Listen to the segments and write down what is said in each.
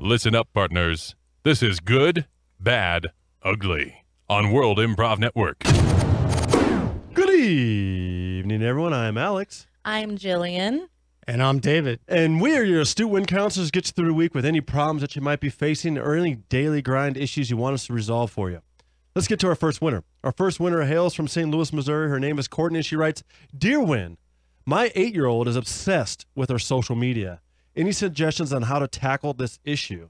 Listen up, partners. This is Good, Bad, Ugly on World Improv Network. Good evening, everyone. I'm Alex. I'm Jillian. And I'm David. And we are your astute wind counselors. Get you through the week with any problems that you might be facing or any daily grind issues you want us to resolve for you. Let's get to our first winner. Our first winner hails from St. Louis, Missouri. Her name is Courtney. She writes, Dear Win, my 8-year-old is obsessed with her social media. Any suggestions on how to tackle this issue?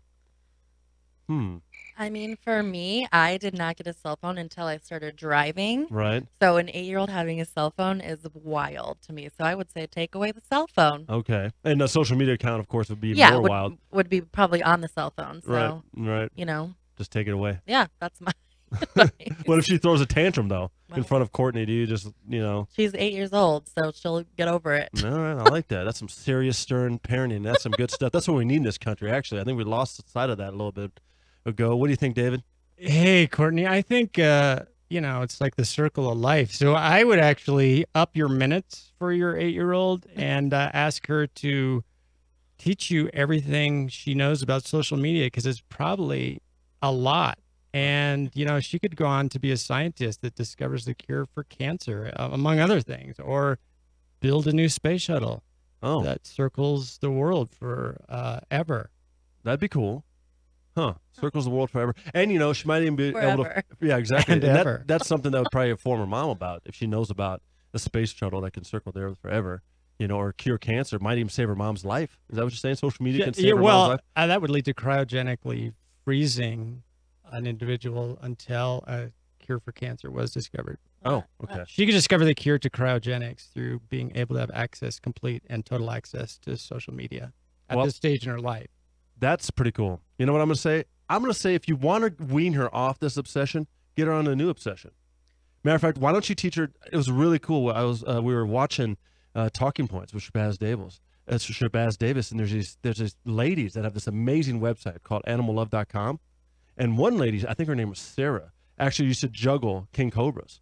I mean, for me, I did not get a cell phone until I started driving. Right. So an 8-year-old having a cell phone is wild to me. So I would say take away the cell phone. Okay. And a social media account, of course, would be more wild. Would be probably on the cell phone. So, right. you know. Just take it away. Yeah, that's my What if she throws a tantrum, though, in front of Courtney? Do you just, She's 8 years old, so she'll get over it. All right, I like that. That's some serious, stern parenting. That's some good stuff. That's what we need in this country, actually. I think we lost sight of that a little bit ago. What do you think, David? Hey, Courtney, I think, it's like the circle of life. So I would actually up your minutes for your 8-year-old and ask her to teach you everything she knows about social media, because it's probably a lot. And, she could go on to be a scientist that discovers the cure for cancer, among other things, or build a new space shuttle that circles the world for ever. That'd be cool. Huh. Circles the world forever. And, she might even be able to. Yeah, exactly. And ever. That's something that would probably inform her mom about, if she knows about a space shuttle that can circle the earth forever, or cure cancer. Might even save her mom's life. Is that what you're saying? Social media can save her mom's life? That would lead to cryogenically freezing an individual until a cure for cancer was discovered. Oh, okay. She could discover the cure to cryogenics through being able to have complete and total access to social media at this stage in her life. That's pretty cool. You know what I'm going to say? I'm going to say if you want to wean her off this obsession, get her on a new obsession. Matter of fact, why don't you teach her? It was really cool. We were watching Talking Points with Shabazz Davis, and there's these ladies that have this amazing website called animallove.com. And one lady, I think her name was Sarah, actually used to juggle king cobras.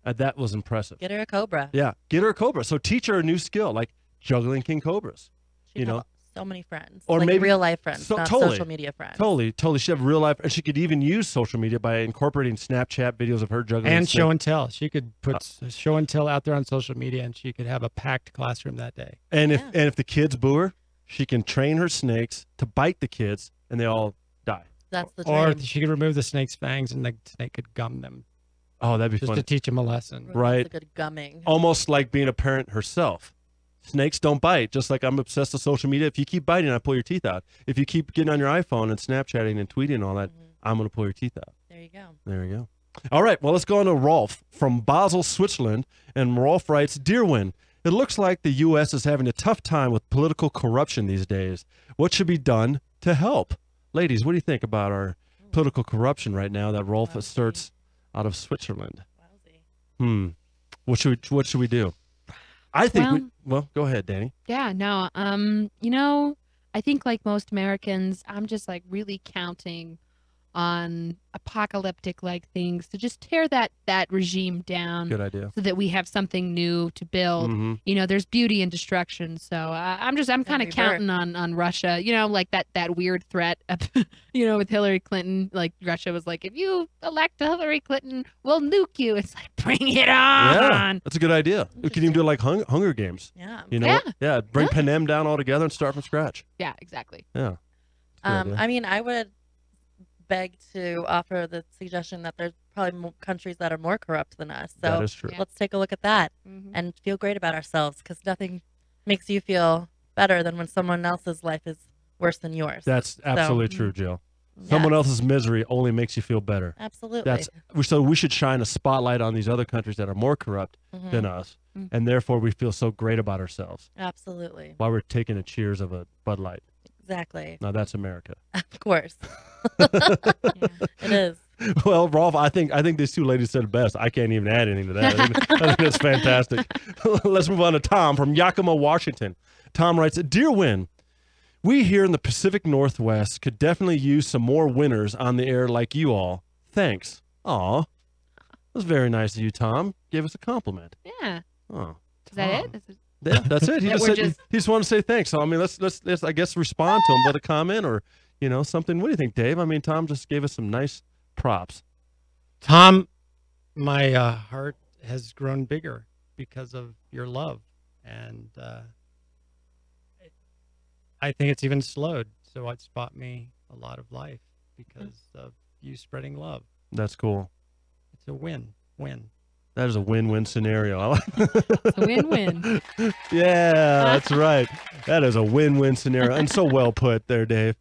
That was impressive. Get her a cobra. Yeah, get her a cobra. So teach her a new skill, like juggling king cobras. She'd have so many friends, or like maybe real life friends, not social media friends. Totally. She'd have real life, and she could even use social media by incorporating Snapchat videos of her juggling. And show and tell. She could put show and tell out there on social media, and she could have a packed classroom that day. And if the kids boo her, she can train her snakes to bite the kids, and they all die. That's the dream. Or she could remove the snake's fangs, and the snake could gum them. Oh, that'd be fun. Just to teach them a lesson. Right. That's a good gumming. Almost like being a parent herself. Snakes don't bite, just like I'm obsessed with social media. If you keep biting, I pull your teeth out. If you keep getting on your iPhone and Snapchatting and tweeting and all that, I'm going to pull your teeth out. There you go. There you go. All right, well, let's go on to Rolf from Basel, Switzerland. And Rolf writes, Dear Win, it looks like the U.S. is having a tough time with political corruption these days. What should be done to help? Ladies, what do you think about our political corruption right now that Rolf asserts out of Switzerland? What should we do? I think well, go ahead, Danny. Yeah, no. I think like most Americans, I'm just like really counting on apocalyptic like things to just tear that regime down. Good idea. So that we have something new to build. There's beauty in destruction. So I'm kind of counting on Russia. Like that weird threat. With Hillary Clinton, like Russia was like, if you elect Hillary Clinton, we'll nuke you. It's like, bring it on. Yeah, that's a good idea. We can even do it like Hunger Games. Yeah. Yeah. Bring Panem down all together and start from scratch. Yeah, exactly. Yeah. I mean, I would beg to offer the suggestion that there's probably countries that are more corrupt than us. So that is true. Let's take a look at that and feel great about ourselves, because nothing makes you feel better than when someone else's life is worse than yours. That's absolutely true, Jill. Someone else's misery only makes you feel better. Absolutely. So we should shine a spotlight on these other countries that are more corrupt than us, and therefore we feel so great about ourselves. Absolutely. While we're taking a cheers of a Bud Light. Exactly. Now that's America. Of course. It is. Well, Rolf, I think these two ladies said it best. I can't even add anything to that. I think that's fantastic. Let's move on to Tom from Yakima, Washington. Tom writes, Dear Win, we here in the Pacific Northwest could definitely use some more winners on the air like you all. Thanks. Aw. That was very nice of you, Tom. Gave us a compliment. Yeah. Oh. Is that it? Yeah, that's it. He That just we're said just- he just wanted to say thanks. So I mean, let's I guess respond to him with a comment or something. What do you think, Dave? I mean, Tom just gave us some nice props. Tom, my heart has grown bigger because of your love, and I think it's even slowed. So it's bought me a lot of life because of you spreading love. That's cool. It's a win-win. That is a win-win scenario. It's a win-win. Yeah, that's right. That is a win-win scenario, and so well put there, Dave.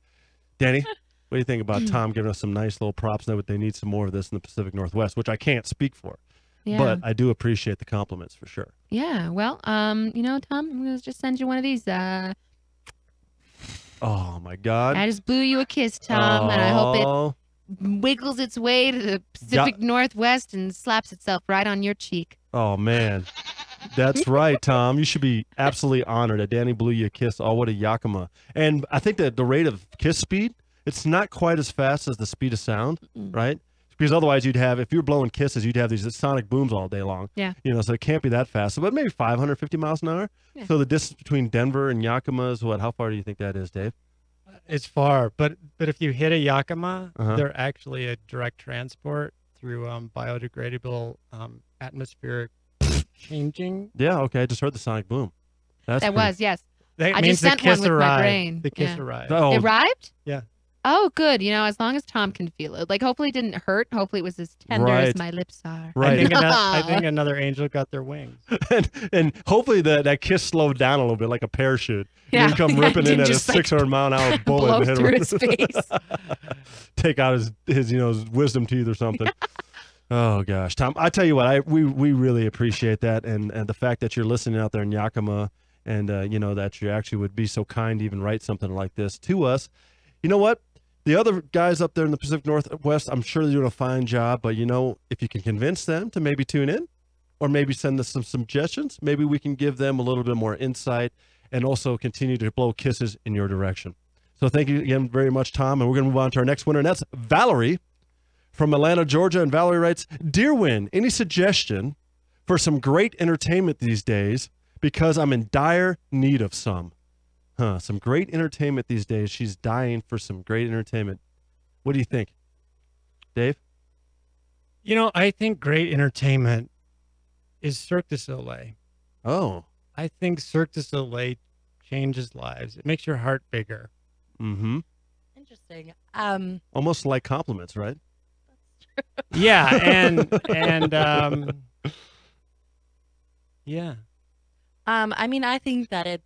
Danny, what do you think about Tom giving us some nice little props? Know that they need some more of this in the Pacific Northwest, which I can't speak for, Yeah. but I do appreciate the compliments for sure. Yeah. Well, Tom, I'm gonna just send you one of these. Oh my God! I just blew you a kiss, Tom, and I hope it Oh, wiggles its way to the Pacific Northwest and slaps itself right on your cheek. Oh man, that's right, Tom. You should be absolutely honored that Danny blew you a kiss. Oh, what a Yakima! And I think that the rate of kiss speed, it's not quite as fast as the speed of sound, right? Because otherwise, you'd have, if you're blowing kisses, you'd have these sonic booms all day long. Yeah. So it can't be that fast. But maybe 550 miles an hour. Yeah. So the distance between Denver and Yakima is what? How far do you think that is, Dave? It's far, but if you hit a Yakima, Uh-huh. they're actually a direct transport through biodegradable atmospheric changing. Yeah. Okay. I just heard the sonic boom. That's That pretty- was, yes. That I means just the sent one kiss with my arrived. brain. The kiss Yeah. arrived. Oh, It arrived? Yeah. Oh, good. As long as Tom can feel it. Like, hopefully it didn't hurt. Hopefully it was as tender Right. as my lips are. Right. I think another angel got their wings. and hopefully that kiss slowed down a little bit, like a parachute. Yeah. You come Yeah, ripping in didn't at a just, like, 600-mile-an-hour bullet blow and hit through him. his face. Take out his wisdom teeth or something. Oh gosh, Tom, I tell you what, we really appreciate that, and the fact that you're listening out there in Yakima, and that you actually would be so kind to even write something like this to us. You know what? The other guys up there in the Pacific Northwest, I'm sure they're doing a fine job, but if you can convince them to maybe tune in, or maybe send us some suggestions, maybe we can give them a little bit more insight and also continue to blow kisses in your direction. So thank you again very much, Tom, and we're going to move on to our next winner, and that's Valerie from Atlanta, Georgia. And Valerie writes, "Dear Win, any suggestion for some great entertainment these days, because I'm in dire need of some." Some great entertainment these days. She's dying for some great entertainment. What do you think, Dave? I think great entertainment is Cirque du Soleil. Oh. I think Cirque du Soleil changes lives. It makes your heart bigger. Mm-hmm. Interesting. Almost like compliments, right? Yeah, and yeah. I mean, I think that it's,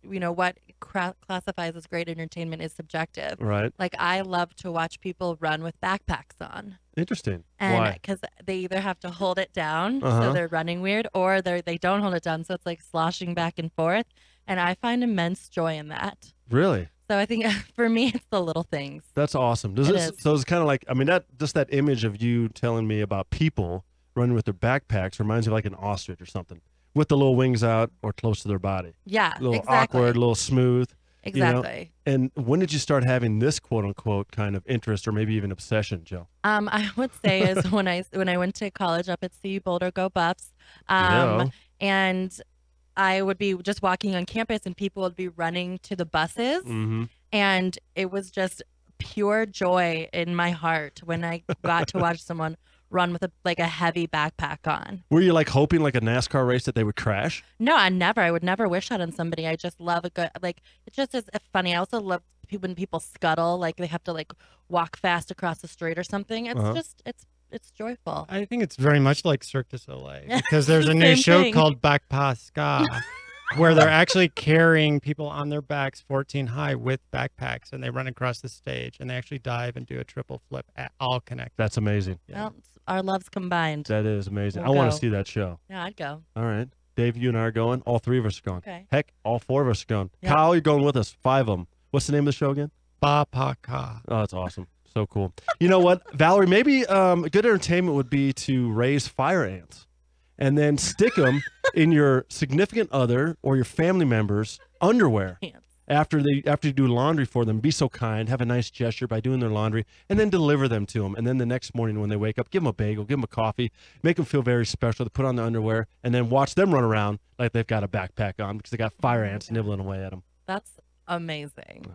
what classifies as great entertainment is subjective. Right. Like, I love to watch people run with backpacks on. Interesting. And Why? because they either have to hold it down, Uh-huh. so they're running weird, or they don't hold it down, so it's like sloshing back and forth. And I find immense joy in that. Really? So I think for me, it's the little things. That's awesome. Does It this, is. so it's kind of like, I mean, that image of you telling me about people running with their backpacks reminds me of like an ostrich or something, with the little wings out or close to their body. Yeah, A little exactly. awkward, a little smooth. Exactly. And when did you start having this quote unquote kind of interest or maybe even obsession, Jill? I would say is when I went to college up at CU Boulder, go Buffs, Yeah. and I would be just walking on campus and people would be running to the buses, Mm-hmm. and it was just pure joy in my heart when I got to watch someone run with a heavy backpack on. Were you like hoping like a NASCAR race that they would crash? No, I would never wish that on somebody. I just love a good, it just is funny. I also love when people scuttle, like they have to walk fast across the street or something. It's Uh-huh. just, it's joyful. I think it's very much like Cirque du Soleil because there's a Same new show thing. called Backpass Ska where they're actually carrying people on their backs 14 high with backpacks, and they run across the stage and they actually dive and do a triple flip all connected. That's amazing. Yeah. Well, our loves combined. That is amazing. We'll I want go. to see that show. Yeah, I'd go. All right. Dave, you and I are going. All three of us are going. Okay. Heck, all four of us are going. Yeah. Kyle, you're going with us. 5 of them. What's the name of the show again? Ba Pa Ka. Oh, that's awesome. So cool. You know what, Valerie, maybe good entertainment would be to raise fire ants and then stick them in your significant other or your family member's underwear. Ants. after you do laundry for them, be so kind, have a nice gesture by doing their laundry, and then deliver them to them. And then the next morning when they wake up, give them a bagel, give them a coffee, make them feel very special. They put on their underwear, and then watch them run around like they've got a backpack on because they got fire ants nibbling away at them. That's amazing.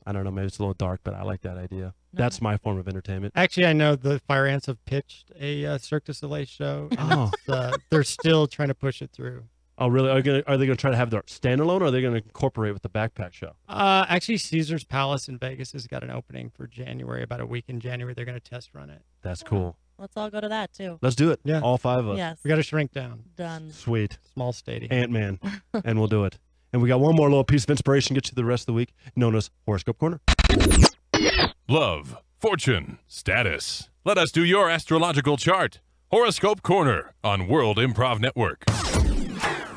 I don't know, maybe it's a little dark, but I like that idea. That's my form of entertainment. Actually, I know the Fire Ants have pitched a Cirque du Soleil show, and they're still trying to push it through. Oh, really? Are they going to try to have their standalone, or are they going to incorporate with the backpack show? Actually, Caesar's Palace in Vegas has got an opening for January, about a week in January. They're going to test run it. That's cool. Let's all go to that too. Let's do it. Yeah. All 5 of us. Yes. We got to shrink down. Done. Sweet. Small stadium. Ant-Man. And we'll do it. And we got one more little piece of inspiration to get you the rest of the week, known as Horoscope Corner. Love, fortune, status. Let us do your astrological chart. Horoscope Corner on World Improv Network.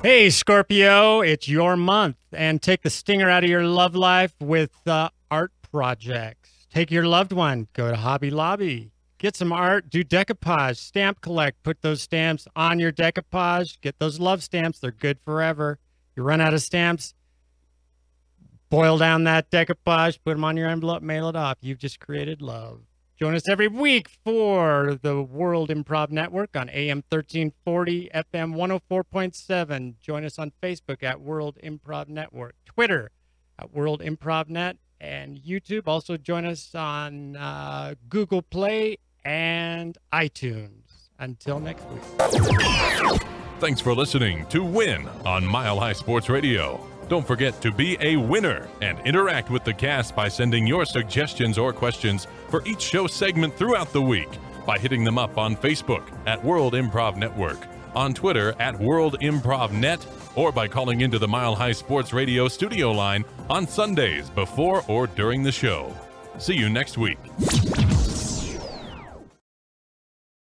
Hey, Scorpio, it's your month. And take the stinger out of your love life with art projects. Take your loved one, go to Hobby Lobby. Get some art, do decoupage, stamp collect. Put those stamps on your decoupage. Get those love stamps. They're good forever. You run out of stamps, boil down that decoupage, put them on your envelope, mail it off. You've just created love. Join us every week for the World Improv Network on AM 1340, FM 104.7. Join us on Facebook at World Improv Network, Twitter at World Improv Net, and YouTube. Also join us on Google Play and iTunes. Until next week. Thanks for listening to Win on Mile High Sports Radio. Don't forget to be a winner and interact with the cast by sending your suggestions or questions for each show segment throughout the week by hitting them up on Facebook at World Improv Network, on Twitter at World Improv Net, or by calling into the Mile High Sports Radio studio line on Sundays before or during the show. See you next week.